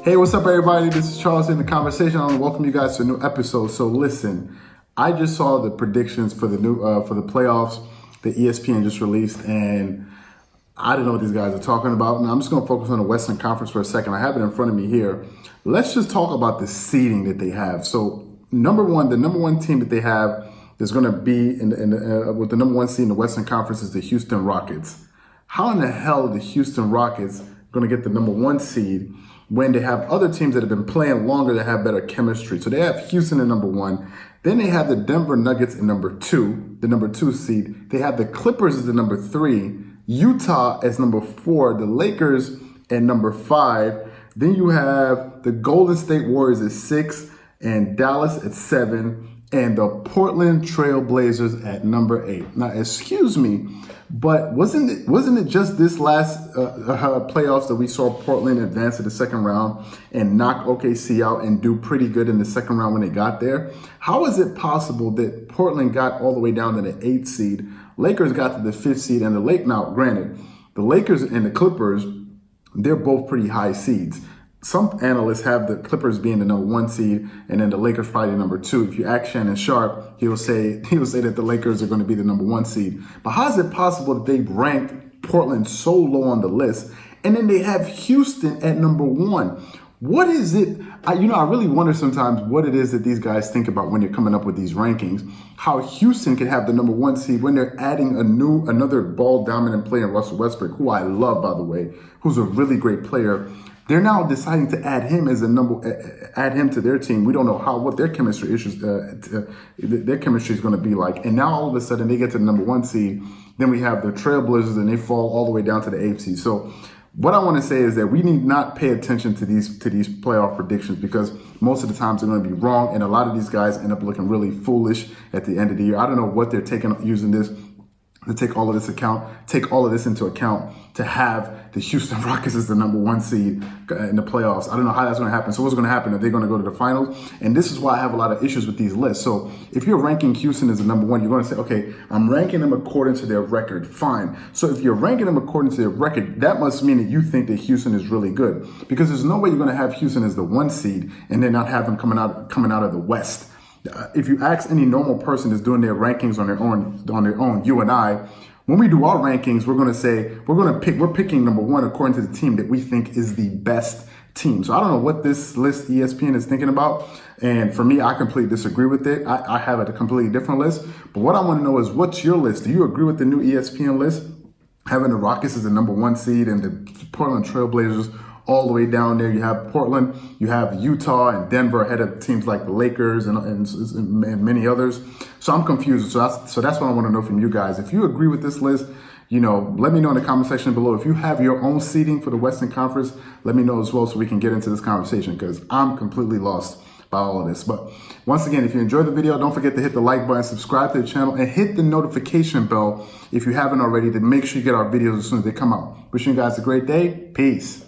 Hey, what's up, everybody? This is Charles in the conversation. I want to welcome you guys to a new episode. So, listen, I just saw the predictions for the for the playoffs that ESPN just released, and I don't know what these guys are talking about. And I'm just going to focus on the Western Conference for a second. I have it in front of me here. Let's just talk about the seeding that they have. So, the number one team that they have that's going to be with the number one seed in the Western Conference is the Houston Rockets. How in the hell are the Houston Rockets going to get the number one seed when they have other teams that have been playing longer that have better chemistry? So they have Houston at number one. Then they have the Denver Nuggets at number two, the number two seed. They have the Clippers as the number three, Utah as number four, the Lakers at number five. Then you have the Golden State Warriors at six, and Dallas at seven, and the Portland Trail Blazers at number eight. Now, excuse me, but wasn't it just this last playoffs that we saw Portland advance to the second round and knock OKC out and do pretty good in the second round when they got there? How is it possible that Portland got all the way down to the eighth seed, Lakers got to the fifth seed, and now granted, the Lakers and the Clippers, they're both pretty high seeds. Some analysts have the Clippers being the number one seed, and then the Lakers probably number two. If you ask Shannon Sharp, he will say that the Lakers are going to be the number one seed. But how is it possible that they ranked Portland so low on the list, and then they have Houston at number one? What is it? I really wonder sometimes what it is that these guys think about when they're coming up with these rankings. How Houston can have the number one seed when they're adding another ball dominant player, Russell Westbrook, who I love, by the way, who's a really great player. They're now deciding to add him to their team. We don't know what their chemistry issues, their chemistry is going to be like. And now all of a sudden they get to the number one seed. Then we have the Trailblazers and they fall all the way down to the eighth seed. So what I want to say is that we need not pay attention to these playoff predictions, because most of the times they're going to be wrong. And a lot of these guys end up looking really foolish at the end of the year. I don't know what they're using this to take all of this into account to have the Houston Rockets as the number one seed in the playoffs. I don't know how that's going to happen. So what's going to happen? Are they going to go to the finals? And this is why I have a lot of issues with these lists. So if you're ranking Houston as the number one, you're going to say, okay, I'm ranking them according to their record. Fine. So if you're ranking them according to their record, that must mean that you think that Houston is really good, because there's no way you're going to have Houston as the one seed and then not have them coming out of the West. If you ask any normal person that's doing their rankings on their own, you and I, when we do our rankings, we're going to say we're picking number one according to the team that we think is the best team. So I don't know what this list ESPN is thinking about, and for me, I completely disagree with it. I have a completely different list. But what I want to know is, what's your list? Do you agree with the new ESPN list, having the Rockets as the number one seed and the Portland Trail Blazers all the way down there? You have Portland, you have Utah and Denver ahead of teams like the Lakers and many others. So I'm confused. So that's what I want to know from you guys. If you agree with this list, let me know in the comment section below. If you have your own seeding for the Western Conference, let me know as well so we can get into this conversation, because I'm completely lost by all of this. But once again, if you enjoyed the video, don't forget to hit the like button, subscribe to the channel, and hit the notification bell if you haven't already, to make sure you get our videos as soon as they come out. Wishing you guys a great day. Peace.